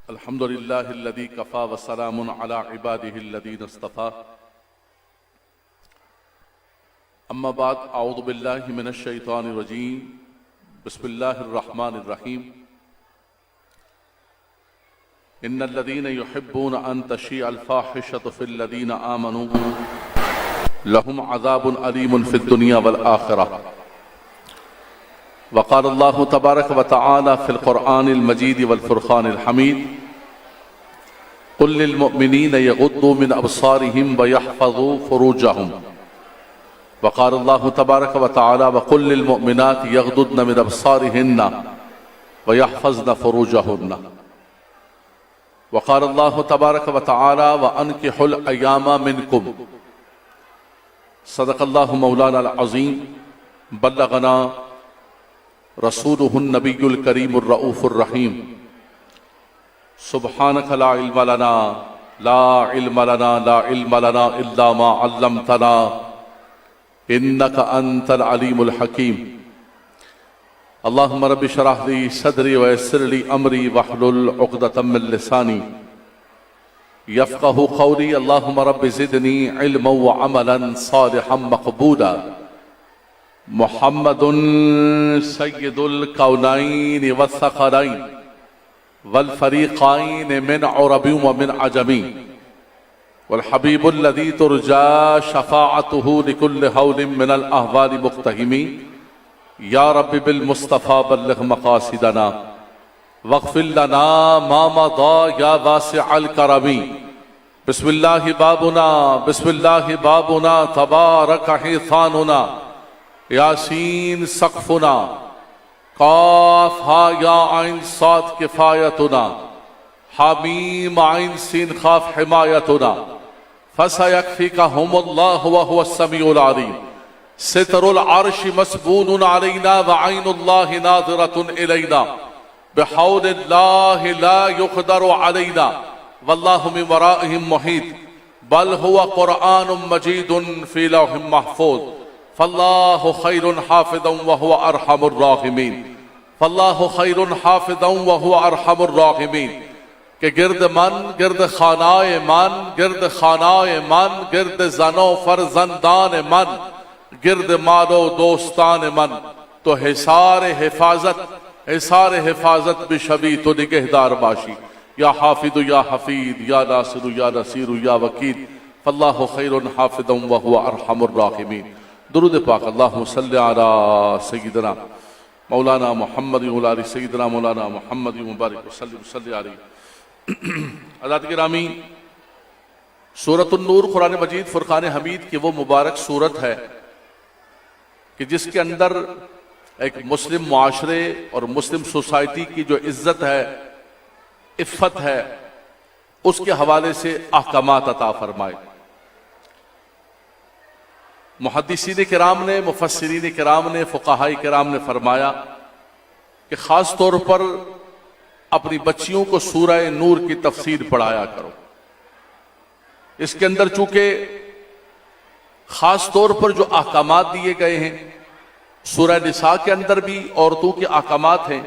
الحمد لله الذي كفى وسلام على عباده الذين اصطفى. اما بعد، اعوذ بالله من الشيطان الرجيم. بسم الله الرحمن الرحيم. ان الذين يحبون ان تشيع الفاحشة في الذين آمنوا لهم عذاب أليم في الدنيا والآخرة. وقال الله تبارك وتعالى في القرآن المجيد والفرقان الحميد: قل للمؤمنين يغضوا من أبصارهم ويحفظوا فروجهم. وقال الله تبارك وتعالى: وقل للمؤمنات يغضضن من أبصارهن ويحفظن فروجهن. وقال الله تبارك وتعالى: وأنكحوا الأيام منكم. صدق الله مولانا العظيم. بلغنا رسوله النبي الكريم الرؤوف الرحيم. سبحانك لا علم لنا إلا ما علمتنا إنك أنت العليم الحكيم. اللهم رب اشرح لي صدري ويسر لي أمري واحلل عقدة من لساني يفقه قولي. اللهم رب زدني علما وعملا صالحا مقبولا. محمد سید الکونین والثقلین والفریقین من عرب ومن عجم، والحبیب الذی ترجى شفاعته لكل هول من الاهوال مقتحم. یا رب بالمصطفى بلغ مقاصدنا واغفر لنا ما مضى یا واسع الکرم. بسم اللہ بابنا، بسم اللہ بابنا، تبارک حیثاننا، یاسین سقفنا، قاف ہا یا عین صاد کفایتنا، حمیم عین سین خاف حمایتنا. فسیکفیکہم اللہ وہو السمیع العلیم. ستر العرش مسبون علینا وعین اللہ ناظرۃ الینا. بحول اللہ لا یقدر علینا واللہ من ورائہم محیط. بل هو قرآن مجید فی لوح محفوظ. فاللہ خیر حافظا وهو ارحم الراحمین. فاللہ خیر حافظا وهو ارحم الراحمین. کہ گرد من، گرد خانائے من، گرد خانائے من، گرد زن و فرزندان من، گرد مال و دوستان من، تو حصار حفاظت بشبی تو نگہدار باشی. یا حافظ یا حفیظ، یا ناصر یا نصیر یا وکیل. فاللہ خیر حافظا وهو ارحم الراحمین. درود پاک. اللہم صلی علی سیدنا مولانا محمد وعلی سیدنا مولانا محمد مبارک وسلم صلی علیہ. حضرات گرامی، سورۃ النور قرآن مجید فرقان حمید کی وہ مبارک سورت ہے کہ جس کے اندر ایک مسلم معاشرے اور مسلم سوسائٹی کی جو عزت ہے، عفت ہے، اس کے حوالے سے احکامات عطا فرمائے. محدثین کرام نے، مفسرین کرام نے، فقہاء کرام نے فرمایا کہ خاص طور پر اپنی بچیوں کو سورہ نور کی تفسیر پڑھایا کرو. اس کے اندر چونکہ خاص طور پر جو احکامات دیے گئے ہیں، سورہ نساء کے اندر بھی عورتوں کے احکامات ہیں،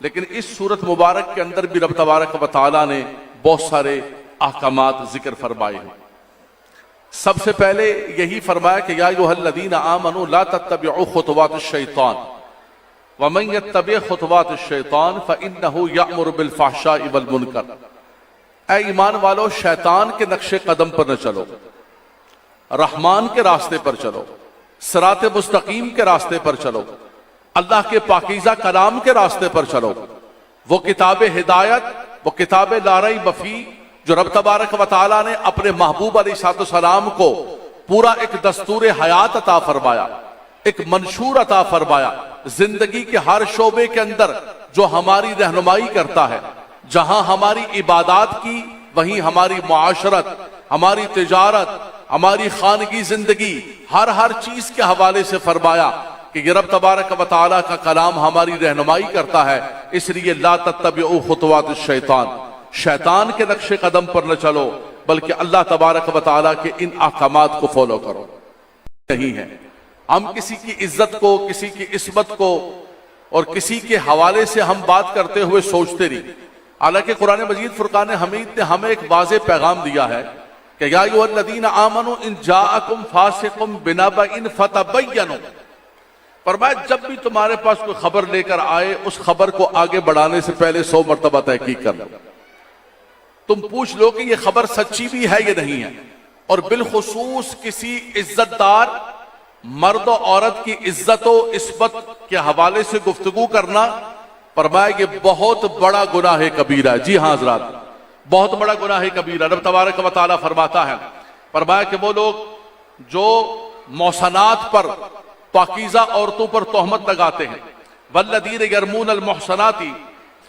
لیکن اس سورت مبارک کے اندر بھی رب تبارک و تعالیٰ نے بہت سارے احکامات ذکر فرمائے ہیں. سب سے پہلے یہی فرمایا کہ یا ایھا الذین آمنوا لا تتبعوا خطوات الشیطان ومن یتبع خطوات الشیطان فإنہ یأمر بالفحشاء والمنکر. اے ایمان والو، شیطان کے نقش قدم پر نہ چلو، رحمان کے راستے پر چلو، صراط مستقیم کے راستے پر چلو، اللہ کے پاکیزہ کلام کے راستے پر چلو. وہ کتاب ہدایت، وہ کتاب لا ریب فیہ جو رب تبارک و تعالیٰ نے اپنے محبوب علیہ السلام کو پورا ایک دستور حیات عطا فرمایا، ایک منشور عطا فرمایا، زندگی کے ہر شعبے کے اندر جو ہماری رہنمائی کرتا ہے. جہاں ہماری عبادات کی، وہیں ہماری معاشرت، ہماری تجارت، ہماری خانگی زندگی، ہر چیز کے حوالے سے فرمایا کہ یہ رب تبارک و تعالیٰ کا کلام ہماری رہنمائی کرتا ہے. اس لیے لا تتبعوا خطوات الشیطان، شیطان کے نقش قدم پر نہ چلو، بلکہ اللہ تبارک و تعالیٰ کے ان احکامات کو فالو کرو. نہیں ہے ہم کسی کی عزت کو، کسی کی عصمت کو اور کسی کے حوالے سے ہم بات کرتے ہوئے سوچتے نہیں. حالانکہ قرآن مجید فرقان حمید نے ہمیں ایک واضح پیغام دیا ہے کہ یا ایھا الذین آمنوا ان جاءکم فاسق بنبأ فتبینوا، فرمایا جب بھی تمہارے پاس کوئی خبر لے کر آئے اس خبر کو آگے بڑھانے سے پہلے 100 مرتبہ تحقیق کر لو، تم پوچھ لو کہ یہ خبر سچی بھی ہے یا نہیں ہے۔ اور بالخصوص کسی عزت دار مرد و عورت کی عزت و عصمت کے حوالے سے گفتگو کرنا، فرمایا یہ بہت بڑا گناہ کبیرہ ہے۔ جی ہاں حضرات، بہت بڑا گناہ کبیرہ۔ رب تبارک و تعالیٰ فرماتا ہے، فرمایا کہ وہ لوگ جو محصنات پر، پاکیزہ عورتوں پر تہمت لگاتے ہیں، والذین یرمون المحصنات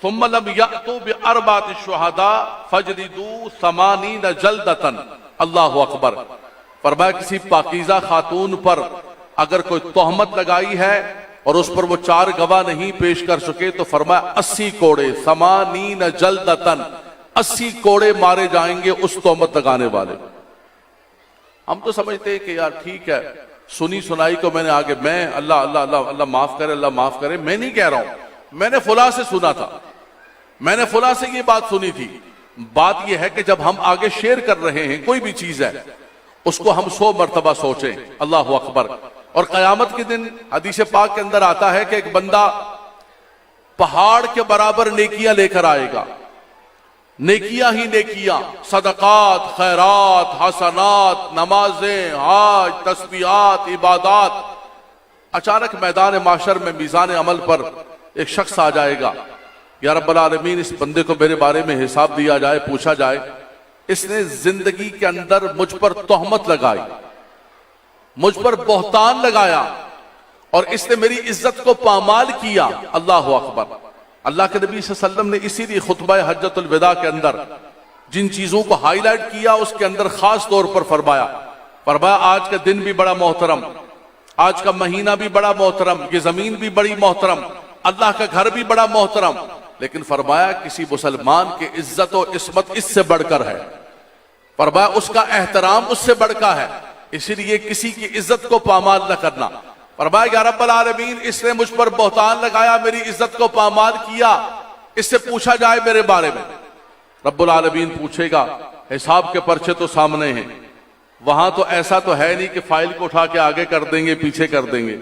ثم لم یأتوا بأربعۃ شہداء فاجلدوا 80 جلدۃ، اللہ اکبر۔ فرمایا کسی پاکیزہ خاتون پر اگر کوئی تہمت لگائی ہے اور اس پر وہ 4 گواہ نہیں پیش کر سکے تو فرمایا 80 کوڑے، 80 جلدۃ، 80 کوڑے مارے جائیں گے اس تہمت لگانے والے۔ ہم تو سمجھتے ہیں کہ یار ٹھیک ہے، سنی سنائی کو میں نے آگے، میں اللہ اللہ اللہ اللہ معاف کرے، اللہ معاف کرے، میں نہیں کہہ رہا ہوں، میں نے فلاں سے سنا تھا، میں نے فلاں سے یہ بات سنی تھی۔ بات یہ ہے کہ جب ہم آگے شیئر کر رہے ہیں کوئی بھی چیز ہے، اس کو ہم 100 مرتبہ سوچیں، اللہ اکبر۔ اور قیامت کے دن حدیث پاک کے اندر آتا ہے کہ ایک بندہ پہاڑ کے برابر نیکیاں لے کر آئے گا، نیکیاں ہی نیکیاں، صدقات، خیرات، حسنات، نمازیں، حج، تسبیحات، عبادات۔ اچانک میدان معاشر میں میزان عمل پر ایک شخص آ جائے گا، یا رب العالمین اس بندے کو میرے بارے میں حساب دیا جائے، پوچھا جائے اس نے زندگی کے اندر مجھ پر تہمت لگائی، مجھ پر بہتان لگایا، اور اس نے میری عزت کو پامال کیا، اللہ اکبر۔ اللہ کے نبی صلی اللہ علیہ وسلم نے اسی لیے خطبہ حجۃ الوداع کے اندر جن چیزوں کو ہائی لائٹ کیا اس کے اندر خاص طور پر فرمایا آج کا دن بھی بڑا محترم، آج کا مہینہ بھی بڑا محترم، یہ زمین بھی بڑی محترم، اللہ کا گھر بھی بڑا محترم، لیکن فرمایا کسی مسلمان کی عزت و عصمت اس سے بڑھ کر ہے، فرمایا اس کا احترام اس سے بڑھ کر ہے، اسی لیے کسی کی عزت کو پامال نہ کرنا۔ فرمایا یا رب العالمین اس نے مجھ پر بہتان لگایا، میری عزت کو پامال کیا، اس سے پوچھا جائے میرے بارے میں۔ رب العالمین پوچھے گا، حساب کے پرچے تو سامنے ہیں، وہاں تو ایسا تو ہے نہیں کہ فائل کو اٹھا کے آگے کر دیں گے پیچھے کر دیں گے،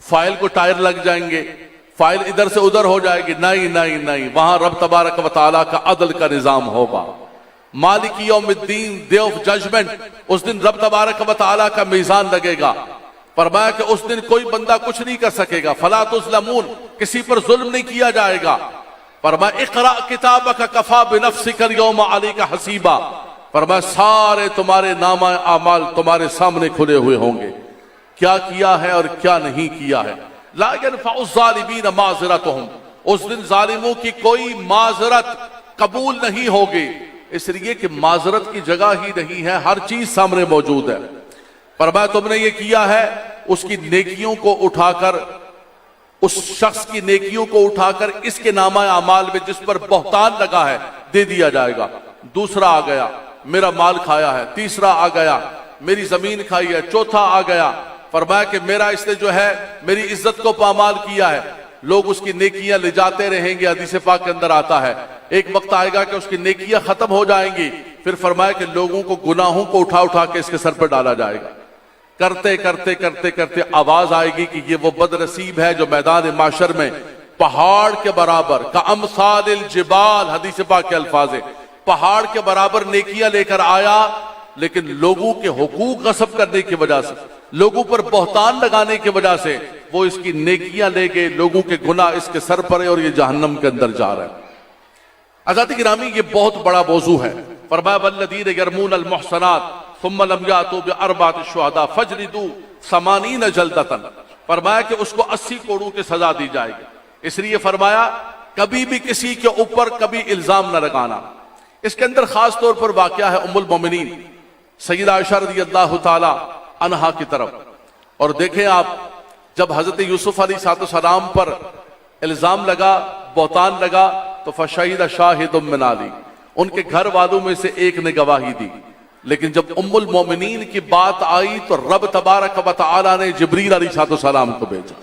فائل کو ٹائر لگ جائیں گے، فائل ادھر سے ادھر ہو جائے گی، نہیں نہیں نہیں، وہاں رب تبارک و تعالیٰ کا عدل کا نظام ہوگا۔ مالک یوم الدین، ڈے آف ججمنٹ، اس دن رب تبارک و تعالیٰ کا میزان لگے گا۔ فرمایا کہ اس دن کوئی بندہ کچھ نہیں کر سکے گا، فلا تظلمون، کسی پر ظلم نہیں کیا جائے گا۔ فرمایا اقرأ کتابک کفی بنفسک اليوم علیک حسیبا، فرمایا سارے تمہارے نامہ اعمال تمہارے سامنے کھلے ہوئے ہوں گے، کیا کیا ہے اور کیا نہیں کیا ہے۔ لا ينفع الظالمین معذرتهم، اس دن ظالموں کی کوئی معذرت قبول نہیں ہوگی، اس لیے کہ معذرت کی جگہ ہی نہیں ہے، ہر چیز سامنے موجود ہے۔ فرمایا تم نے یہ کیا ہے، اس کی نیکیوں کو اٹھا کر، اس شخص کی نیکیوں کو اٹھا کر اس کے نامہ اعمال میں جس پر بہتان لگا ہے دے دیا جائے گا۔ دوسرا آ گیا میرا مال کھایا ہے، تیسرا آ گیا میری زمین کھائی ہے، چوتھا آ گیا فرمایا کہ میرا اس نے جو ہے میری عزت کو پامال کیا ہے۔ لوگ اس کی نیکیاں لے جاتے رہیں گے، حدیث پاک کے اندر آتا ہے ایک وقت آئے گا کہ اس کی نیکیاں ختم ہو جائیں گی، پھر فرمایا کہ لوگوں کو گناہوں کو اٹھا اٹھا کے اس کے سر پر ڈالا جائے گا۔ کرتے کرتے کرتے کرتے آواز آئے گی کہ یہ وہ بد نصیب ہے جو میدان معاشر میں پہاڑ کے برابر کامثال الجبال، حدیث پاک کے الفاظ ہیں، پہاڑ کے برابر نیکیاں لے کر آیا، لیکن لوگوں کے حقوق غصب کرنے کی وجہ سے، لوگوں پر بہتان لگانے کی وجہ سے وہ اس کی نیکیاں لے گئے، لوگوں کے گناہ اس کے سر پر ہے اور یہ جہنم کے اندر جا رہا ہے۔ حضرات گرامی یہ بہت بڑا موضوع ہے۔ فرمایا والذین یرمون المحصنات ثم لم یأتوا بأربعۃ شہداء فاجلدوا 80 جلدۃ، فرمایا کہ اس کو 80 کوڑوں کی سزا دی جائے گی۔ اس لیے فرمایا کبھی بھی کسی کے اوپر کبھی الزام نہ لگانا۔ اس کے اندر خاص طور پر واقعہ ہے ام المومنین سیدہ عائشہ رضی اللہ تعالی عنہا کی طرف، اور دیکھیں آپ جب حضرت یوسف علیہ السلام پر الزام لگا، بہتان لگا، تو فشہد شاہد من اہلہ، ان کے گھر والوں میں سے ایک نے گواہی دی، لیکن جب ام المومنین کی بات آئی تو رب تبارک و تعالی نے جبریل علیہ السلام کو بھیجا۔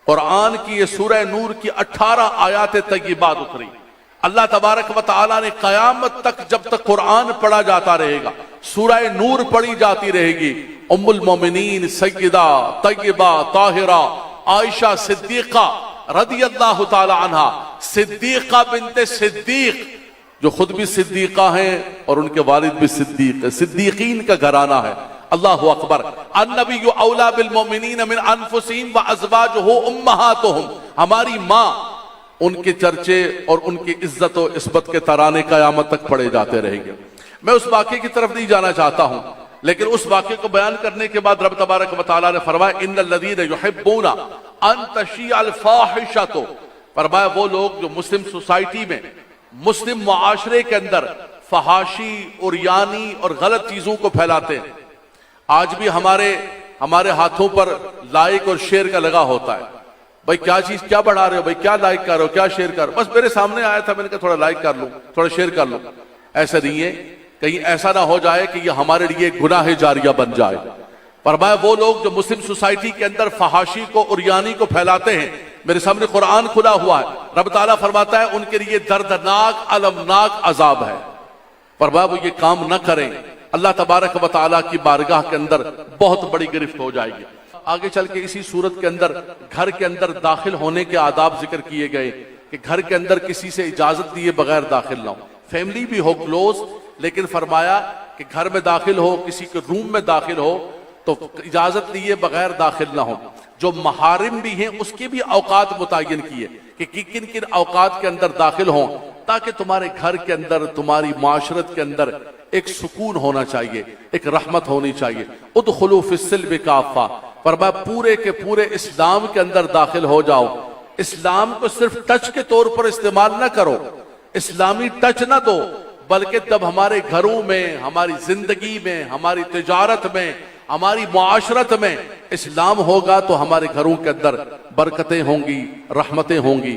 قرآن کی یہ سورہ نور کی 18 آیات طیبات اتری، اللہ تبارک و تعالیٰ نے قیامت تک جب تک قرآن پڑھا جاتا رہے گا، سورہ نور پڑھی جاتی رہے گی، ام المومنین سیدہ طیبہ طاہرہ عائشہ صدیقہ رضی اللہ تعالی عنہ، صدیقہ بنت صدیق جو خود بھی صدیقہ ہیں اور ان کے والد بھی صدیق ہیں، صدیقین کا گھرانہ ہے۔ اللہ اکبر۔ النبی اولا بالمؤمنین من انفسہم وازواجہ امہاتہم، ہماری ماں، ان کے چرچے اور ان کی عزت و عصمت کے ترانے قیامت تک پڑے جاتے رہیں گے۔ میں اس واقعے کی طرف نہیں جانا چاہتا ہوں، لیکن اس واقعے کو بیان کرنے کے بعد رب تبارک و تعالیٰ نے فرمایا ان الذین یحبون ان تشیع الفاحشۃ، فرمایا وہ لوگ جو مسلم سوسائٹی میں، مسلم معاشرے کے اندر فحاشی عریانی اور غلط چیزوں کو پھیلاتے ہیں۔ آج بھی ہمارے ہاتھوں پر لائک اور شیئر کا لگا ہوتا ہے، بھائی کیا چیز کیا بڑھا رہے ہو، بھائی کیا لائک کر رہے ہو، کیا شیئر کر رہے ہو، بس میرے سامنے آیا تھا میں نے کہا تھوڑا لائک کر لوں، تھوڑا شیئر کر لوں۔ ایسا نہیں ہے، کہیں ایسا نہ ہو جائے کہ یہ ہمارے لیے گناہ جاریہ بن جائے۔ فرمایا وہ لوگ جو مسلم سوسائٹی کے اندر فحاشی کو عریانی کو پھیلاتے ہیں، میرے سامنے قرآن کھلا ہوا ہے، رب تعالیٰ فرماتا ہے ان کے لیے دردناک المناک عذاب ہے۔ فرمایا وہ یہ کام نہ کریں، اللہ تبارک و تعالیٰ کی بارگاہ کے اندر بہت بڑی گرفت ہو جائے گی۔ آگے چل کے اسی صورت کے اندر گھر کے اندر داخل ہونے کے آداب ذکر کیے گئے کہ گھر کے اندر کسی سے اجازت دیے بغیر داخل نہ ہو، فیملی بھی ہو کلوز، لیکن فرمایا کہ گھر میں داخل ہو، کسی کے روم میں داخل ہو تو اجازت لیے بغیر داخل نہ ہو۔ جو محارم بھی ہیں اس کے بھی اوقات متعین کیے کہ کن کن اوقات کے اندر داخل ہوں، تاکہ تمہارے گھر کے اندر، تمہاری معاشرت کے اندر ایک سکون ہونا چاہیے، ایک رحمت ہونی چاہیے۔ ادخلوا فی السلم کافہ، فرمایا پورے کے پورے اسلام کے اندر داخل ہو جاؤ۔ اسلام کو صرف ٹچ کے طور پر استعمال نہ کرو، اسلامی ٹچ نہ دو، بلکہ جب ہمارے گھروں میں، ہماری زندگی میں، ہماری تجارت میں، ہماری معاشرت میں اسلام ہوگا تو ہمارے گھروں کے اندر برکتیں ہوں گی، رحمتیں ہوں گی۔